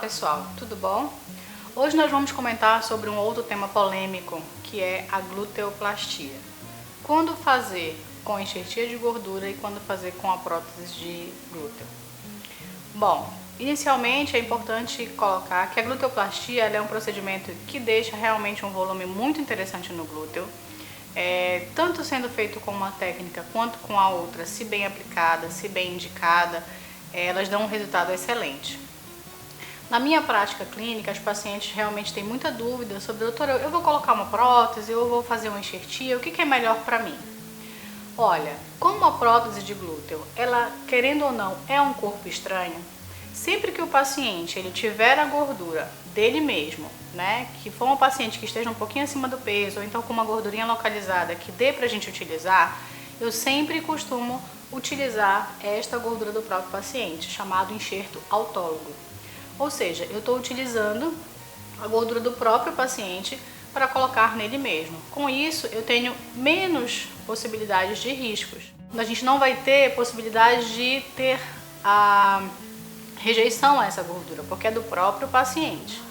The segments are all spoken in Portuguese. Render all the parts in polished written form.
pessoal, tudo bom? Hoje nós vamos comentar sobre um outro tema polêmico, que é a gluteoplastia. Quando fazer com enxertia de gordura e quando fazer com a prótese de glúteo. Bom, inicialmente é importante colocar que a gluteoplastia é um procedimento que deixa realmente um volume muito interessante no glúteo, tanto sendo feito com uma técnica quanto com a outra, se bem aplicada, se bem indicada, elas dão um resultado excelente. Na minha prática clínica, as pacientes realmente têm muita dúvida sobre, doutora, eu vou colocar uma prótese, eu vou fazer uma enxertia, o que é melhor para mim? Olha, como a prótese de glúteo, ela, querendo ou não, é um corpo estranho, sempre que o paciente ele tiver a gordura dele mesmo, né, que for um paciente que esteja um pouquinho acima do peso, ou então com uma gordurinha localizada que dê pra gente utilizar, eu sempre costumo utilizar esta gordura do próprio paciente, chamado enxerto autólogo. Ou seja, eu estou utilizando a gordura do próprio paciente para colocar nele mesmo. Com isso, eu tenho menos possibilidades de riscos. A gente não vai ter possibilidade de ter a rejeição a essa gordura, porque é do próprio paciente.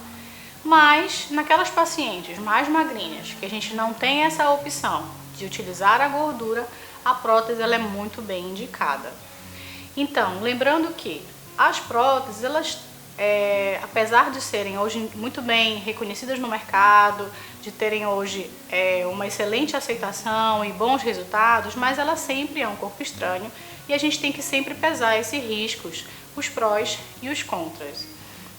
Mas, naquelas pacientes mais magrinhas, que a gente não tem essa opção de utilizar a gordura, a prótese ela é muito bem indicada. Então, lembrando que as próteses, elas apesar de serem hoje muito bem reconhecidas no mercado, de terem hoje uma excelente aceitação e bons resultados, mas ela sempre é um corpo estranho e a gente tem que sempre pesar esses riscos, os prós e os contras.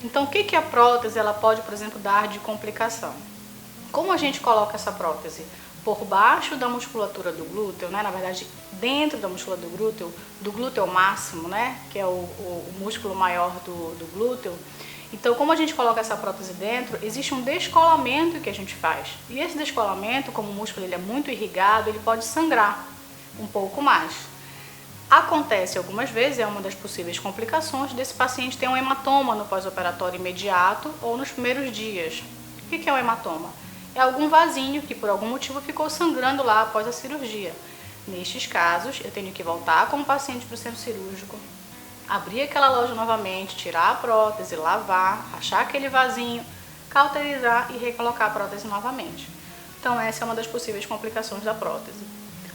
Então, o que a prótese ela pode, por exemplo, dar de complicação? Como a gente coloca essa prótese por baixo da musculatura do glúteo, né? Na verdade, dentro da musculatura do glúteo máximo, né? Que é o músculo maior do glúteo. Então, como a gente coloca essa prótese dentro, existe um descolamento que a gente faz. E esse descolamento, como o músculo ele é muito irrigado, ele pode sangrar um pouco mais. Acontece algumas vezes, é uma das possíveis complicações desse paciente ter um hematoma no pós-operatório imediato ou nos primeiros dias. O que é um hematoma? É algum vasinho que por algum motivo ficou sangrando lá após a cirurgia. Nestes casos, eu tenho que voltar com o paciente para o centro cirúrgico, abrir aquela loja novamente, tirar a prótese, lavar, achar aquele vasinho, cauterizar e recolocar a prótese novamente. Então essa é uma das possíveis complicações da prótese.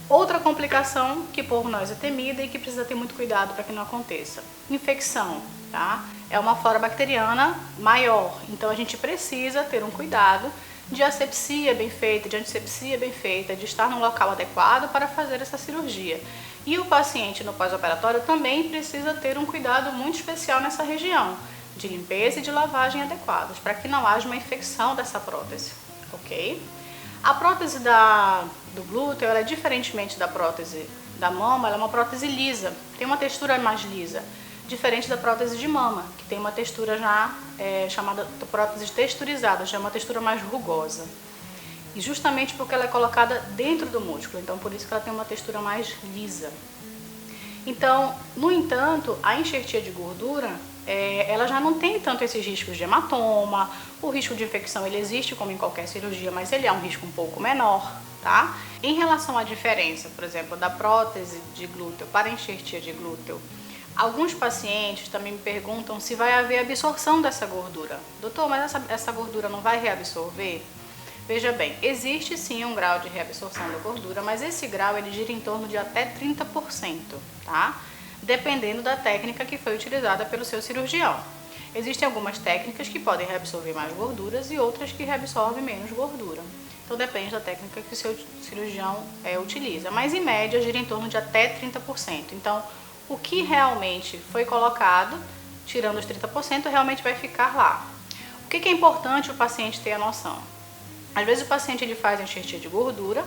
Outra complicação que por nós é temida e que precisa ter muito cuidado para que não aconteça. Infecção, tá? É uma flora bacteriana maior, então a gente precisa ter um cuidado de asepsia bem feita, de antisepsia bem feita, de estar num local adequado para fazer essa cirurgia. E o paciente no pós-operatório também precisa ter um cuidado muito especial nessa região, de limpeza e de lavagem adequadas, para que não haja uma infecção dessa prótese, ok? A prótese do glúteo, ela é diferentemente da prótese da mama, ela é uma prótese lisa, tem uma textura mais lisa, diferente da prótese de mama, que tem uma textura já chamada prótese texturizada, já é uma textura mais rugosa. E justamente porque ela é colocada dentro do músculo, então por isso que ela tem uma textura mais lisa. Então, no entanto, a enxertia de gordura, ela já não tem tanto esses riscos de hematoma, o risco de infecção ele existe como em qualquer cirurgia, mas ele é um risco um pouco menor, tá? Em relação à diferença, por exemplo, da prótese de glúteo para a enxertia de glúteo, alguns pacientes também me perguntam se vai haver absorção dessa gordura. Doutor, mas essa gordura não vai reabsorver? Veja bem, existe sim um grau de reabsorção da gordura, mas esse grau ele gira em torno de até 30%, tá? Dependendo da técnica que foi utilizada pelo seu cirurgião. Existem algumas técnicas que podem reabsorver mais gorduras e outras que reabsorvem menos gordura. Então depende da técnica que o seu cirurgião utiliza, mas em média gira em torno de até 30%. Então, o que realmente foi colocado, tirando os 30%, realmente vai ficar lá. O que é importante o paciente ter a noção? Às vezes o paciente ele faz a enxertia de gordura,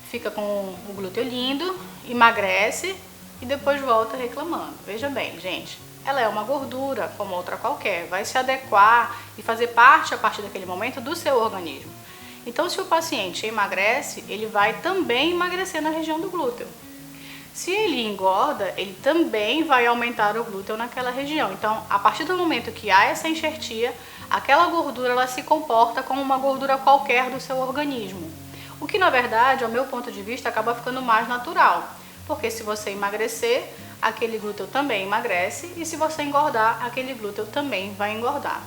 fica com o glúteo lindo, emagrece e depois volta reclamando. Veja bem, gente, ela é uma gordura como outra qualquer, vai se adequar e fazer parte a partir daquele momento do seu organismo. Então, se o paciente emagrece, ele vai também emagrecer na região do glúteo. Se ele engorda, ele também vai aumentar o glúteo naquela região. Então, a partir do momento que há essa enxertia, aquela gordura ela se comporta como uma gordura qualquer do seu organismo. O que, na verdade, ao meu ponto de vista, acaba ficando mais natural. Porque se você emagrecer, aquele glúteo também emagrece e se você engordar, aquele glúteo também vai engordar.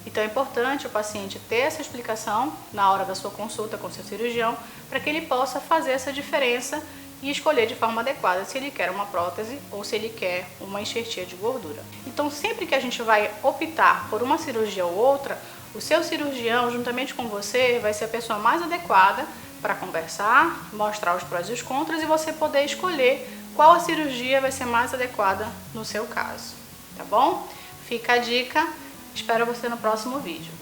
Então é importante o paciente ter essa explicação na hora da sua consulta com seu cirurgião, para que ele possa fazer essa diferença e escolher de forma adequada se ele quer uma prótese ou se ele quer uma enxertia de gordura. Então sempre que a gente vai optar por uma cirurgia ou outra, o seu cirurgião, juntamente com você, vai ser a pessoa mais adequada para conversar, mostrar os prós e os contras e você poder escolher qual a cirurgia vai ser mais adequada no seu caso, tá bom? Fica a dica, espero você no próximo vídeo.